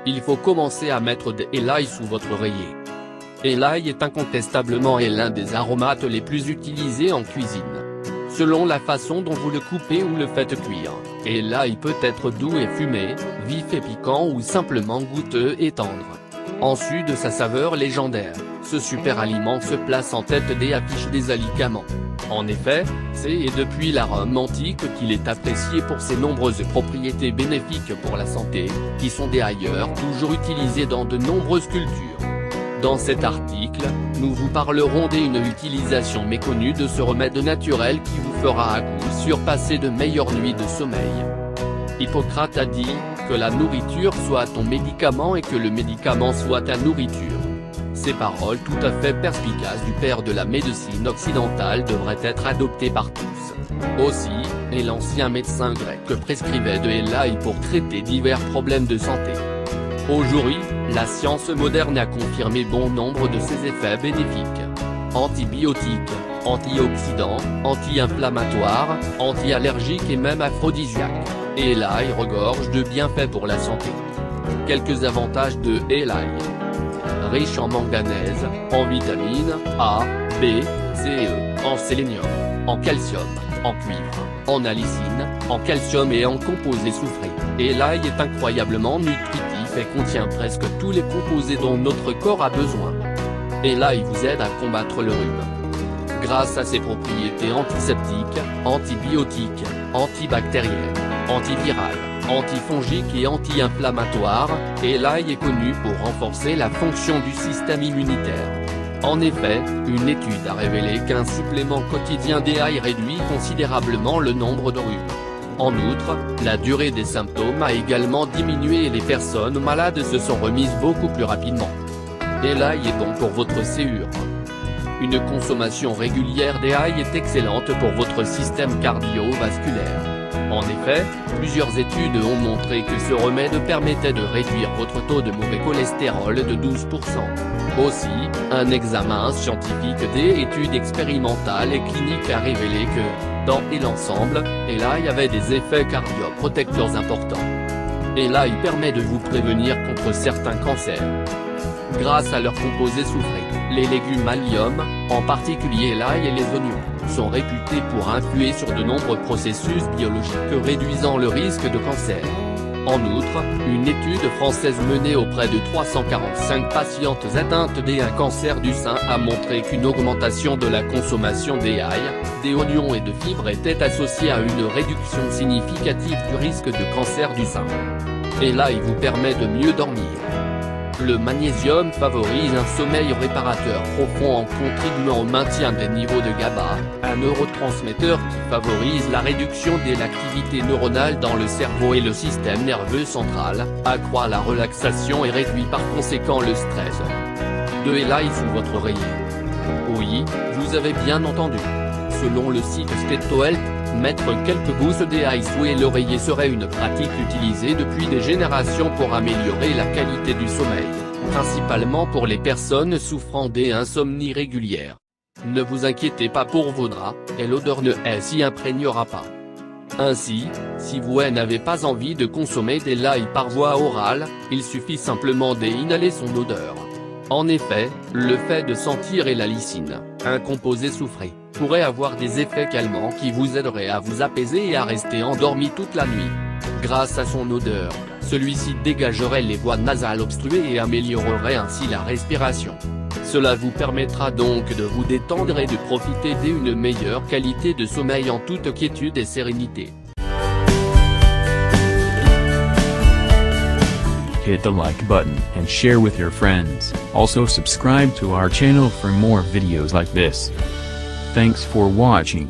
il faut commencer à mettre des Eli sous votre oreiller. Eli est incontestablement l'un des aromates les plus utilisés en cuisine. Selon la façon dont vous le coupez ou le faites cuire, Eli peut être doux et fumé, vif et piquant ou simplement goûteux et tendre. En sus de sa saveur légendaire, ce super aliment se place en tête des affiches des alicaments. En effet, c'est depuis la Rome antique qu'il est apprécié pour ses nombreuses propriétés bénéfiques pour la santé, qui sont d'ailleurs toujours utilisées dans de nombreuses cultures. Dans cet article, nous vous parlerons d'une utilisation méconnue de ce remède naturel qui vous fera à coup sûr passer de meilleures nuits de sommeil. Hippocrate a dit que la nourriture soit ton médicament et que le médicament soit ta nourriture. Ces paroles tout à fait perspicaces du père de la médecine occidentale devraient être adoptées par tous. Aussi, l'ancien médecin grec prescrivait de Eli pour traiter divers problèmes de santé. Aujourd'hui, la science moderne a confirmé bon nombre de ses effets bénéfiques. Antibiotiques, antioxydants, anti-inflammatoires, anti-allergiques et même aphrodisiaques. Eli regorge de bienfaits pour la santé. Quelques avantages de Eli. Riche en manganèse, en vitamines A, B, C et E, en sélénium, en calcium, en cuivre, en allicine, en calcium et en composés soufrés. Eli est incroyablement nutritif et contient presque tous les composés dont notre corps a besoin. Eli vous aide à combattre le rhume. Grâce à ses propriétés antiseptiques, antibiotiques, antibactériennes, antivirales, antifongiques et anti-inflammatoires, Eli est connu pour renforcer la fonction du système immunitaire. En effet, une étude a révélé qu'un supplément quotidien d'Eli réduit considérablement le nombre de rhumes. En outre, la durée des symptômes a également diminué et les personnes malades se sont remises beaucoup plus rapidement. Eli est bon pour votre cellule. Une consommation régulière d'Eli est excellente pour votre système cardiovasculaire. En effet, plusieurs études ont montré que ce remède permettait de réduire votre taux de mauvais cholestérol de 12%. Aussi, un examen scientifique des études expérimentales et cliniques a révélé que, dans l'ensemble, Eli avait des effets cardioprotecteurs importants. Eli permet de vous prévenir contre certains cancers. Grâce à leurs composés soufrés, les légumes allium, en particulier l'ail et les oignons, sont réputés pour influer sur de nombreux processus biologiques réduisant le risque de cancer. En outre, une étude française menée auprès de 345 patientes atteintes d'un cancer du sein a montré qu'une augmentation de la consommation des ail, des oignons et de fibres était associée à une réduction significative du risque de cancer du sein. Et l'ail vous permet de mieux dormir. Le magnésium favorise un sommeil réparateur profond en contribuant au maintien des niveaux de GABA, un neurotransmetteur qui favorise la réduction de l'activité neuronale dans le cerveau et le système nerveux central, accroît la relaxation et réduit par conséquent le stress. De Eli sous votre oreiller. Oui, vous avez bien entendu. Selon le site StetoHealth, mettre quelques gousses d'Eli sous l'oreiller serait une pratique utilisée depuis des générations pour améliorer la qualité du sommeil, principalement pour les personnes souffrant d'insomnie régulière. Ne vous inquiétez pas pour vos draps, et l'odeur ne s'y imprégnera pas. Ainsi, si vous n'avez pas envie de consommer des Eli par voie orale, il suffit simplement d'inhaler son odeur. En effet, le fait de sentir l'alicine, un composé soufré, pourrait avoir des effets calmants qui vous aideraient à vous apaiser et à rester endormi toute la nuit. Grâce à son odeur, celui-ci dégagerait les voies nasales obstruées et améliorerait ainsi la respiration. Cela vous permettra donc de vous détendre et de profiter d'une meilleure qualité de sommeil en toute quiétude et sérénité. Hit the like button and share with your friends. Also subscribe to our channel for more videos like this. Thanks for watching.